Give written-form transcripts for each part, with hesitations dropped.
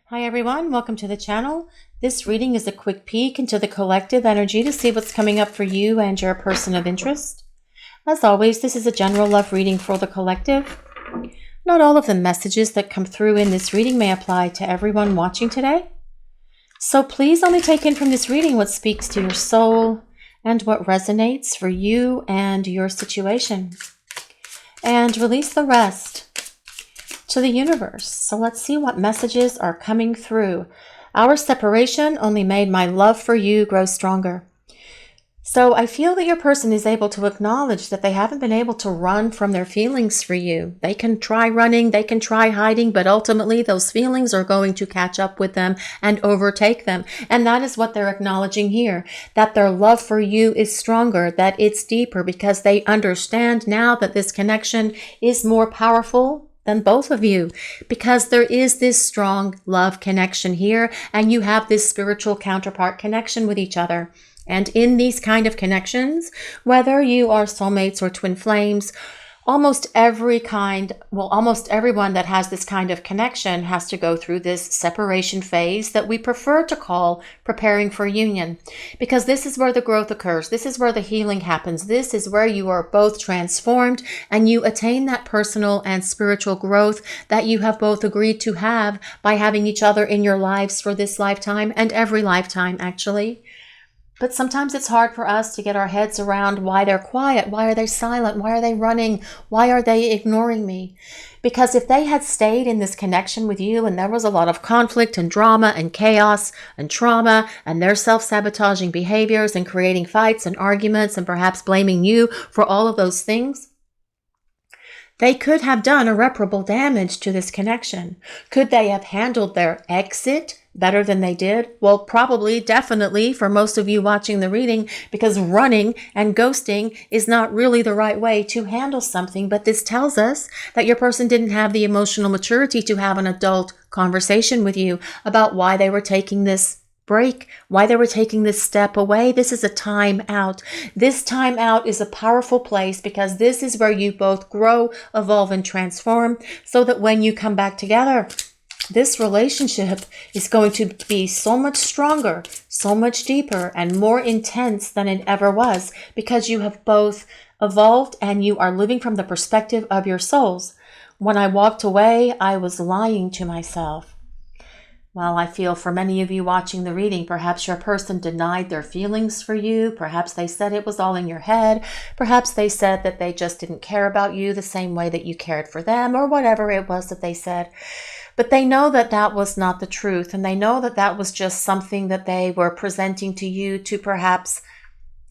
Hi everyone, welcome to the channel. This reading is a quick peek into the collective energy to see what's coming up for you and your person of interest. As always, this is a general love reading for the collective. Not all of the messages that come through in this reading may apply to everyone watching today. So please only take in from this reading what speaks to your soul and what resonates for you and your situation. And release the rest to the universe. So let's see what messages are coming through. Our separation only made my love for you grow stronger. So I feel that your person is able to acknowledge that they haven't been able to run from their feelings for you. They can try running, they can try hiding, but ultimately those feelings are going to catch up with them and overtake them. And that is what they're acknowledging here, that their love for you is stronger, that it's deeper, because they understand now that this connection is more powerful than both of you, because there is this strong love connection here, and you have this spiritual counterpart connection with each other. And in these kind of connections, whether you are soulmates or twin flames, almost everyone that has this kind of connection has to go through this separation phase that we prefer to call preparing for union, because this is where the growth occurs. This is where the healing happens. This is where you are both transformed and you attain that personal and spiritual growth that you have both agreed to have by having each other in your lives for this lifetime and every lifetime, actually. But sometimes it's hard for us to get our heads around why they're quiet, why are they silent, why are they running, why are they ignoring me? Because if they had stayed in this connection with you and there was a lot of conflict and drama and chaos and trauma and their self-sabotaging behaviors and creating fights and arguments and perhaps blaming you for all of those things, they could have done irreparable damage to this connection. Could they have handled their exit better than they did? Well, probably, definitely, for most of you watching the reading, because running and ghosting is not really the right way to handle something. But this tells us that your person didn't have the emotional maturity to have an adult conversation with you about why they were taking this break, why they were taking this step away. This is a time out. This time out is a powerful place because this is where you both grow, evolve, and transform, so that when you come back together, this relationship is going to be so much stronger, so much deeper, and more intense than it ever was, because you have both evolved and you are living from the perspective of your souls. When I walked away, I was lying to myself. Well, I feel for many of you watching the reading, perhaps your person denied their feelings for you. Perhaps they said it was all in your head. Perhaps they said that they just didn't care about you the same way that you cared for them, or whatever it was that they said. But they know that that was not the truth, and they know that that was just something that they were presenting to you to perhaps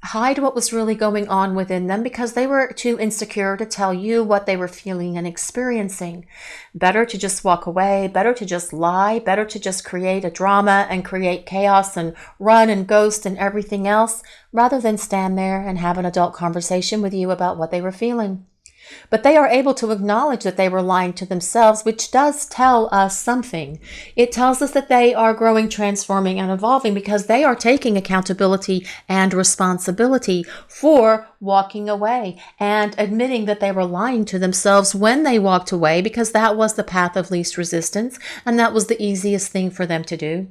hide what was really going on within them, because they were too insecure to tell you what they were feeling and experiencing. Better to just walk away, better to just lie, better to just create a drama and create chaos and run and ghost and everything else, rather than stand there and have an adult conversation with you about what they were feeling. But they are able to acknowledge that they were lying to themselves, which does tell us something. It tells us that they are growing, transforming, and evolving, because they are taking accountability and responsibility for walking away and admitting that they were lying to themselves when they walked away, because that was the path of least resistance and that was the easiest thing for them to do.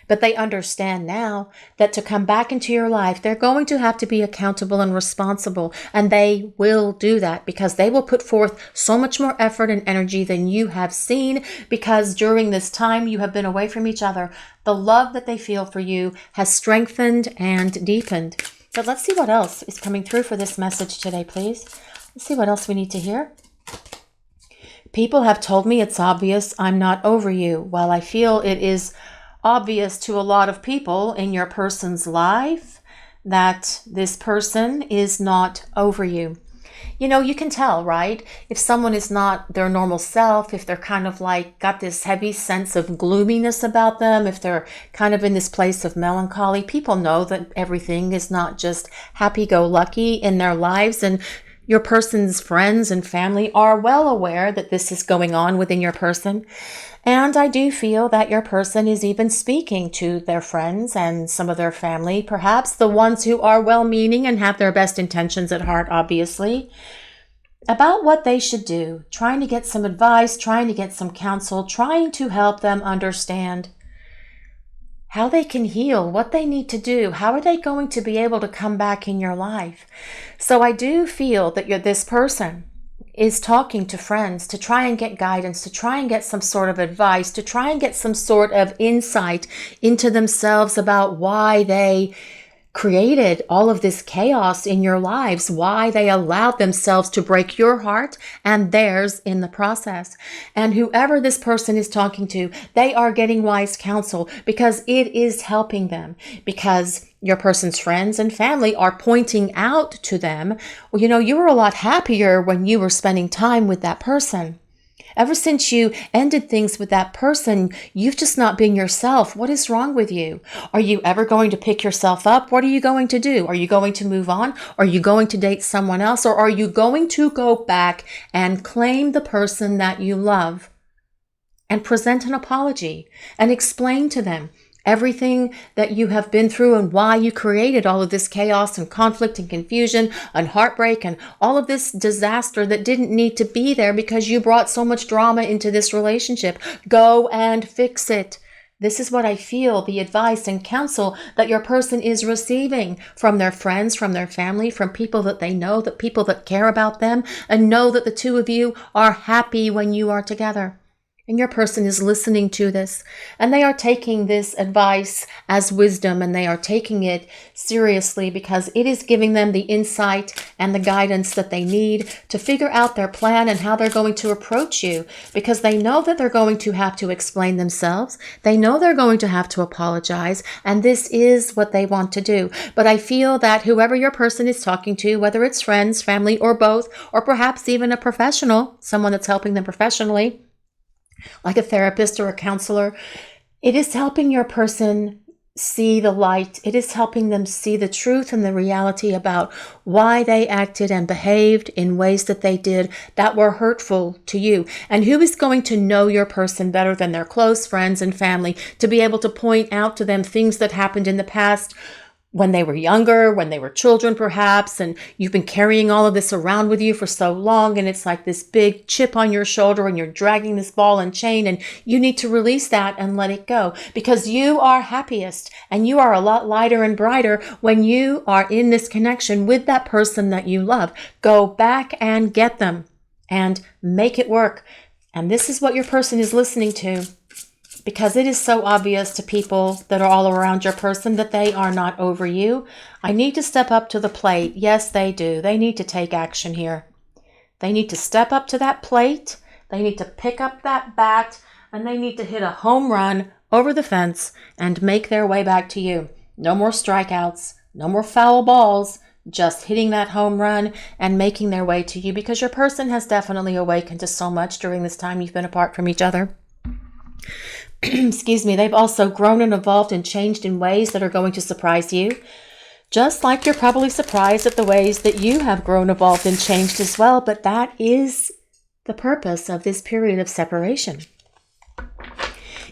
But they understand now that to come back into your life, they're going to have to be accountable and responsible. And they will do that because they will put forth so much more effort and energy than you have seen, because during this time you have been away from each other, the love that they feel for you has strengthened and deepened. But let's see what else is coming through for this message today, please. Let's see what else we need to hear. People have told me it's obvious I'm not over you. Well, I feel it is obvious to a lot of people in your person's life that this person is not over you. You know, you can tell, right? If someone is not their normal self, if they're kind of like got this heavy sense of gloominess about them, if they're kind of in this place of melancholy, people know that everything is not just happy-go-lucky in their lives. And your person's friends and family are well aware that this is going on within your person. And I do feel that your person is even speaking to their friends and some of their family, perhaps the ones who are well-meaning and have their best intentions at heart, obviously. about what they should do, trying to get some advice, trying to get some counsel, trying to help them understand how they can heal, what they need to do, how are they going to be able to come back in your life. So I do feel that this person is talking to friends to try and get guidance, to try and get some sort of advice, to try and get some sort of insight into themselves about why they created all of this chaos in your lives, why they allowed themselves to break your heart and theirs in the process. And whoever this person is talking to, they are getting wise counsel because it is helping them, because your person's friends and family are pointing out to them, well, you were a lot happier when you were spending time with that person. Ever since you ended things with that person, you've just not been yourself. What is wrong with you? Are you ever going to pick yourself up? What are you going to do? Are you going to move on? Are you going to date someone else? Or are you going to go back and claim the person that you love and present an apology and explain to them everything that you have been through and why you created all of this chaos and conflict and confusion and heartbreak and all of this disaster that didn't need to be there because you brought so much drama into this relationship? Go and fix it. This is what I feel, the advice and counsel that your person is receiving from their friends, from their family, from people that they know, that people that care about them and know that the two of you are happy when you are together. And your person is listening to this, and they are taking this advice as wisdom, and they are taking it seriously because it is giving them the insight and the guidance that they need to figure out their plan and how they're going to approach you, because they know that they're going to have to explain themselves. They know they're going to have to apologize, and this is what they want to do. But I feel that whoever your person is talking to, whether it's friends, family, or both, or perhaps even a professional, someone that's helping them professionally, like a therapist or a counselor, it is helping your person see the light. It is helping them see the truth and the reality about why they acted and behaved in ways that they did that were hurtful to you. And who is going to know your person better than their close friends and family to be able to point out to them things that happened in the past when they were younger, when they were children perhaps, and you've been carrying all of this around with you for so long, and it's like this big chip on your shoulder and you're dragging this ball and chain, and you need to release that and let it go, because you are happiest and you are a lot lighter and brighter when you are in this connection with that person that you love. Go back and get them and make it work. And this is what your person is listening to, because it is so obvious to people that are all around your person that they are not over you. I need to step up to the plate. Yes, they do. They need to take action here. They need to step up to that plate. They need to pick up that bat, and they need to hit a home run over the fence and make their way back to you. No more strikeouts, no more foul balls, just hitting that home run and making their way to you, because your person has definitely awakened to so much during this time you've been apart from each other. Excuse me, they've also grown and evolved and changed in ways that are going to surprise you. Just like you're probably surprised at the ways that you have grown, evolved, and changed as well. But that is the purpose of this period of separation.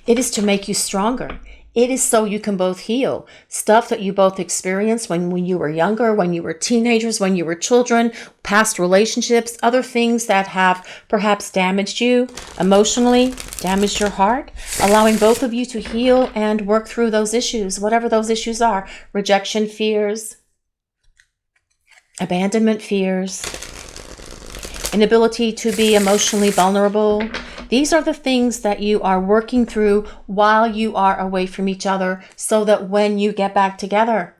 It is to make you stronger. It is so you can both heal stuff that you both experienced when you were younger, when you were teenagers, when you were children, past relationships, other things that have perhaps damaged you emotionally, damaged your heart, allowing both of you to heal and work through those issues, whatever those issues are. Rejection fears, abandonment fears, inability to be emotionally vulnerable. These are the things that you are working through while you are away from each other, so that when you get back together,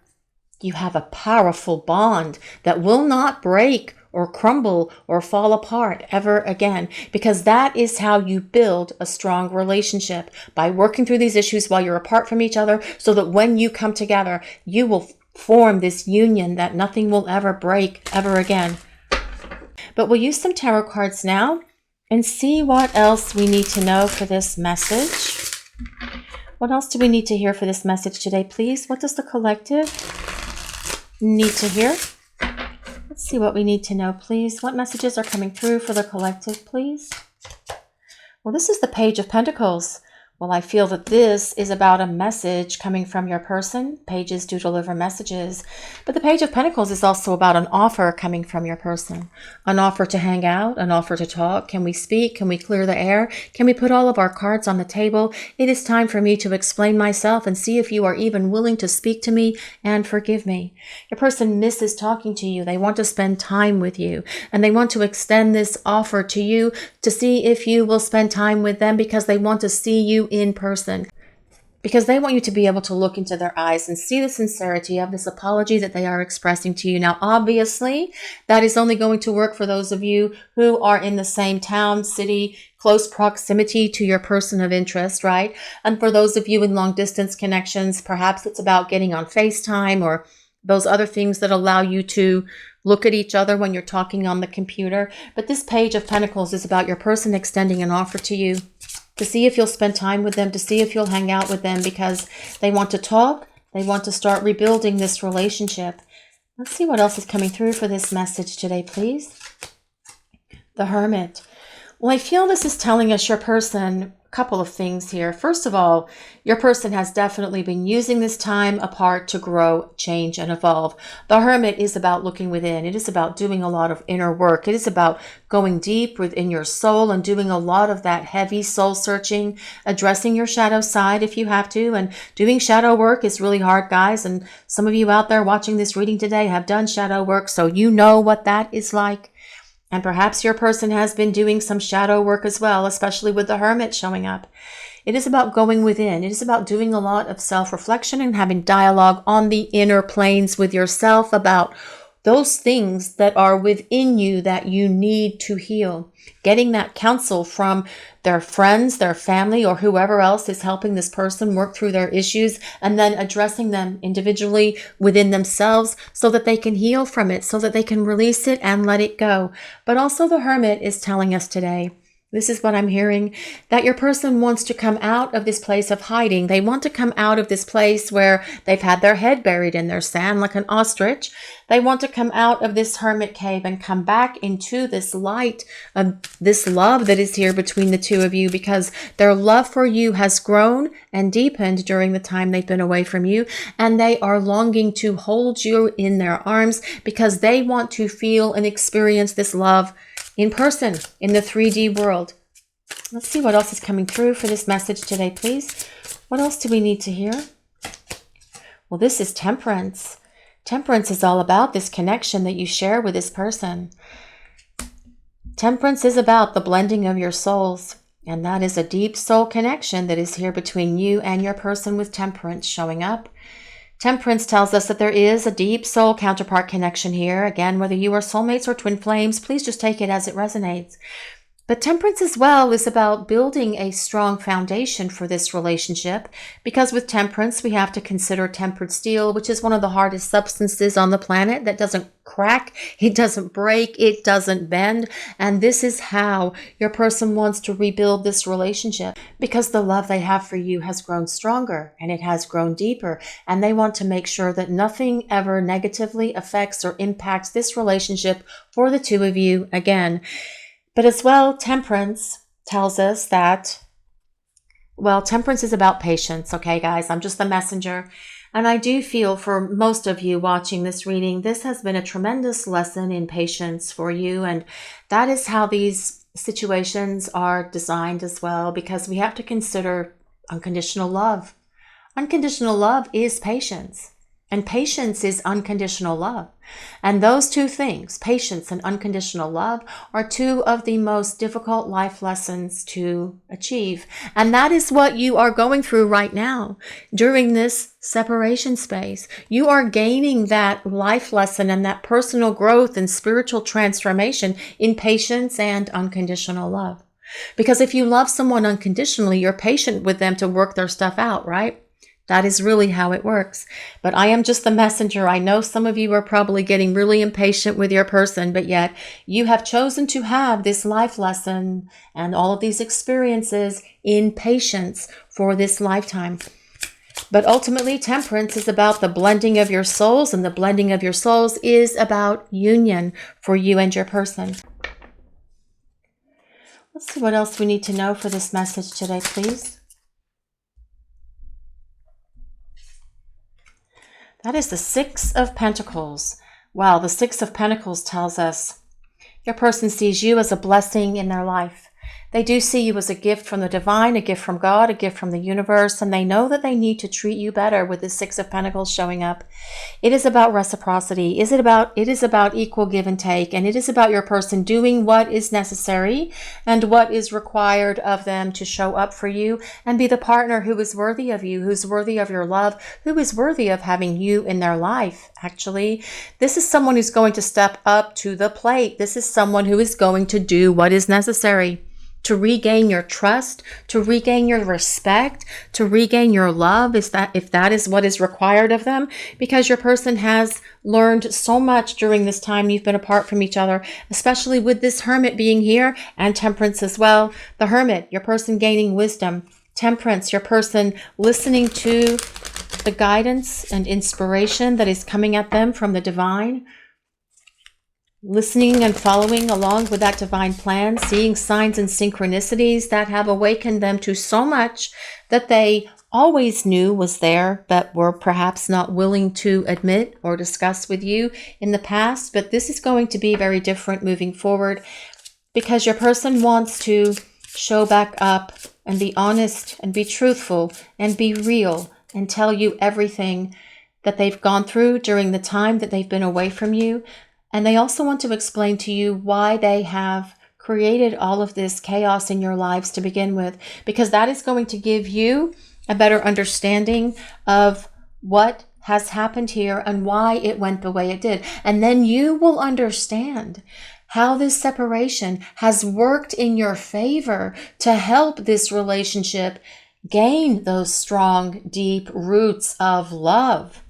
you have a powerful bond that will not break or crumble or fall apart ever again, because that is how you build a strong relationship, by working through these issues while you're apart from each other, so that when you come together, you will form this union that nothing will ever break ever again. But we'll use some tarot cards now and see what else we need to know for this message. What else do we need to hear for this message today, please? What does the collective need to hear? Let's see what we need to know, please. What messages are coming through for the collective, please? Well, this is the Page of Pentacles. Well, I feel that this is about a message coming from your person. Pages do deliver messages. But the Page of Pentacles is also about an offer coming from your person. An offer to hang out, an offer to talk. Can we speak? Can we clear the air? Can we put all of our cards on the table? It is time for me to explain myself and see if you are even willing to speak to me and forgive me. Your person misses talking to you. They want to spend time with you. And they want to extend this offer to you to see if you will spend time with them because they want to see you in person, because they want you to be able to look into their eyes and see the sincerity of this apology that they are expressing to you. Now, obviously, that is only going to work for those of you who are in the same town, city, close proximity to your person of interest, right? And for those of you in long distance connections, perhaps it's about getting on FaceTime or those other things that allow you to look at each other when you're talking on the computer. But this Page of Pentacles is about your person extending an offer to you to see if you'll spend time with them, to see if you'll hang out with them, because they want to talk. They want to start rebuilding this relationship. Let's see what else is coming through for this message today, please. The Hermit. Well, I feel this is telling us your person a couple of things here. First of all, your person has definitely been using this time apart to grow, change, and evolve. The Hermit is about looking within. It is about doing a lot of inner work. It is about going deep within your soul and doing a lot of that heavy soul searching, addressing your shadow side if you have to. And doing shadow work is really hard, guys. And some of you out there watching this reading today have done shadow work, so you know what that is like. And perhaps your person has been doing some shadow work as well, especially with the Hermit showing up. It is about going within. It is about doing a lot of self-reflection and having dialogue on the inner planes with yourself about those things that are within you that you need to heal. Getting that counsel from their friends, their family, or whoever else is helping this person work through their issues, and then addressing them individually within themselves so that they can heal from it, so that they can release it and let it go. But also the Hermit is telling us today, this is what I'm hearing, that your person wants to come out of this place of hiding. They want to come out of this place where they've had their head buried in their sand like an ostrich. They want to come out of this hermit cave and come back into this light of this love that is here between the two of you, because their love for you has grown and deepened during the time they've been away from you. And they are longing to hold you in their arms because they want to feel and experience this love in person, in the 3D world. Let's see what else is coming through for this message today, please. What else do we need to hear? Well, this is Temperance. Temperance is all about this connection that you share with this person. Temperance is about the blending of your souls. And that is a deep soul connection that is here between you and your person, with Temperance showing up. Temperance tells us that there is a deep soul counterpart connection here. Again, whether you are soulmates or twin flames, please just take it as it resonates. But Temperance as well is about building a strong foundation for this relationship, because with Temperance, we have to consider tempered steel, which is one of the hardest substances on the planet that doesn't crack, it doesn't break, it doesn't bend. And this is how your person wants to rebuild this relationship, because the love they have for you has grown stronger and it has grown deeper. And they want to make sure that nothing ever negatively affects or impacts this relationship for the two of you again. But as well, Temperance tells us that, well, Temperance is about patience, okay, guys? I'm just the messenger. And I do feel for most of you watching this reading, this has been a tremendous lesson in patience for you. And that is how these situations are designed as well, because we have to consider unconditional love. Unconditional love is patience. And patience is unconditional love. And those two things, patience and unconditional love, are two of the most difficult life lessons to achieve. And that is what you are going through right now during this separation space. You are gaining that life lesson and that personal growth and spiritual transformation in patience and unconditional love. Because if you love someone unconditionally, you're patient with them to work their stuff out, right? That is really how it works. But I am just the messenger. I know some of you are probably getting really impatient with your person, but yet you have chosen to have this life lesson and all of these experiences in patience for this lifetime. But ultimately, Temperance is about the blending of your souls, and the blending of your souls is about union for you and your person. Let's see what else we need to know for this message today, please. That is the Six of Pentacles. Wow, the Six of Pentacles tells us your person sees you as a blessing in their life. They do see you as a gift from the divine, a gift from God, a gift from the universe, and they know that they need to treat you better with the Six of Pentacles showing up. It is about reciprocity. It is about equal give and take, and it is about your person doing what is necessary and what is required of them to show up for you and be the partner who is worthy of you, who's worthy of your love, who is worthy of having you in their life. Actually, this is someone who's going to step up to the plate. This is someone who is going to do what is necessary to regain your trust, to regain your respect, to regain your love, if that is what is required of them, because your person has learned so much during this time you've been apart from each other, especially with this Hermit being here and Temperance as well. The Hermit, your person gaining wisdom. Temperance, your person listening to the guidance and inspiration that is coming at them from the divine. Listening and following along with that divine plan, seeing signs and synchronicities that have awakened them to so much that they always knew was there, but were perhaps not willing to admit or discuss with you in the past. But this is going to be very different moving forward, because your person wants to show back up and be honest and be truthful and be real and tell you everything that they've gone through during the time that they've been away from you. And they also want to explain to you why they have created all of this chaos in your lives to begin with, because that is going to give you a better understanding of what has happened here and why it went the way it did. And then you will understand how this separation has worked in your favor to help this relationship gain those strong, deep roots of love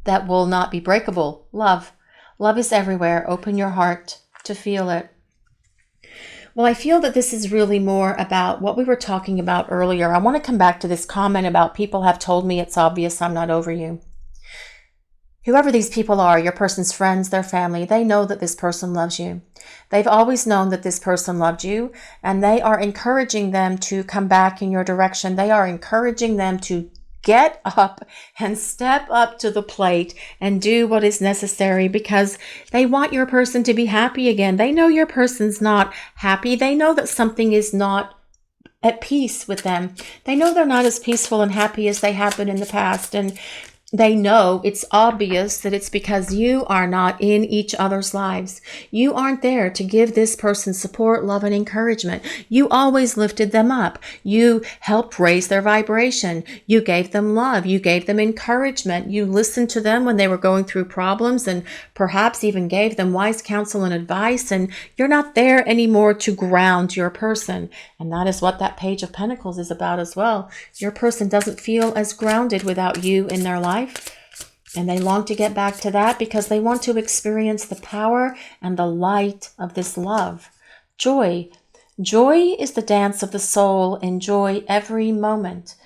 that will not be breakable. Love. Love is everywhere. Open your heart to feel it. Well, I feel that this is really more about what we were talking about earlier. I want to come back to this comment about people have told me it's obvious I'm not over you. Whoever these people are, your person's friends, their family, they know that this person loves you. They've always known that this person loved you, and they are encouraging them to come back in your direction. They are encouraging them to get up and step up to the plate and do what is necessary, because they want your person to be happy again. They know your person's not happy. They know that something is not at peace with them. They know they're not as peaceful and happy as they have been in the past. And they know it's obvious that it's because you are not in each other's lives. You aren't there to give this person support, love, and encouragement. You always lifted them up. You helped raise their vibration. You gave them love. You gave them encouragement. You listened to them when they were going through problems and perhaps even gave them wise counsel and advice. And you're not there anymore to ground your person. And that is what that Page of Pentacles is about as well. Your person doesn't feel as grounded without you in their life. And they long to get back to that because they want to experience the power and the light of this love. Joy. Joy is the dance of the soul. Enjoy every moment.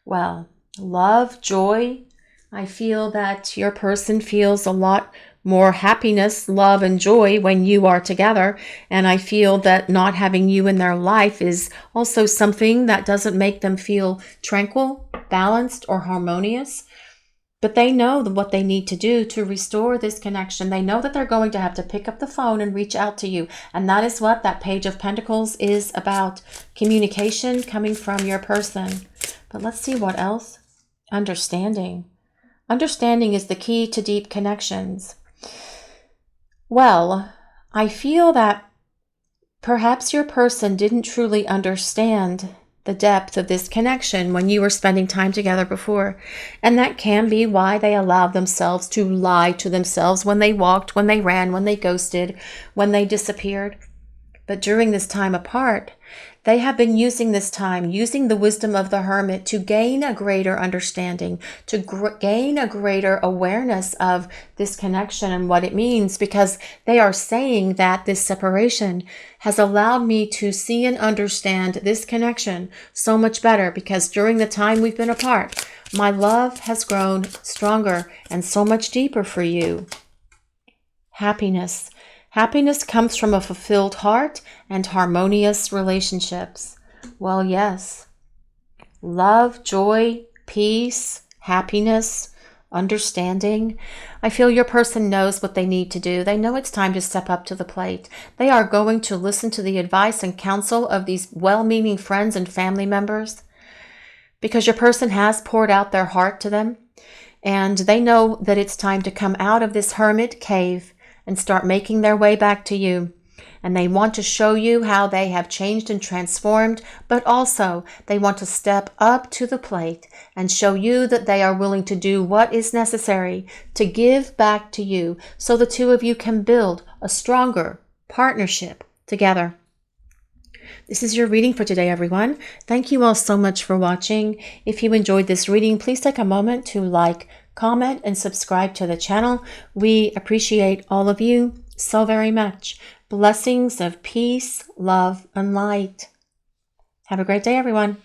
Well, love, joy. I feel that your person feels a lot more happiness, love, and joy when you are together. And I feel that not having you in their life is also something that doesn't make them feel tranquil, balanced, or harmonious. But they know what they need to do to restore this connection. They know that they're going to have to pick up the phone and reach out to you. And that is what that Page of Pentacles is about. Communication coming from your person. But let's see what else. Understanding. Understanding is the key to deep connections. Well, I feel that perhaps your person didn't truly understand the depth of this connection when you were spending time together before. And that can be why they allowed themselves to lie to themselves when they walked, when they ran, when they ghosted, when they disappeared. But during this time apart, they have been using this time, using the wisdom of the Hermit to gain a greater understanding, to gain a greater awareness of this connection and what it means, because they are saying that this separation has allowed me to see and understand this connection so much better, because during the time we've been apart, my love has grown stronger and so much deeper for you. Happiness. Happiness comes from a fulfilled heart and harmonious relationships. Well, yes. Love, joy, peace, happiness, understanding. I feel your person knows what they need to do. They know it's time to step up to the plate. They are going to listen to the advice and counsel of these well-meaning friends and family members because your person has poured out their heart to them, and they know that it's time to come out of this hermit cave and start making their way back to you. And they want to show you how they have changed and transformed, but also they want to step up to the plate and show you that they are willing to do what is necessary to give back to you so the two of you can build a stronger partnership together. This is your reading for today, everyone. Thank you all so much for watching. If you enjoyed this reading, please take a moment to like, comment, and subscribe to the channel. We appreciate all of you so very much. Blessings of peace, love, and light. Have a great day, everyone.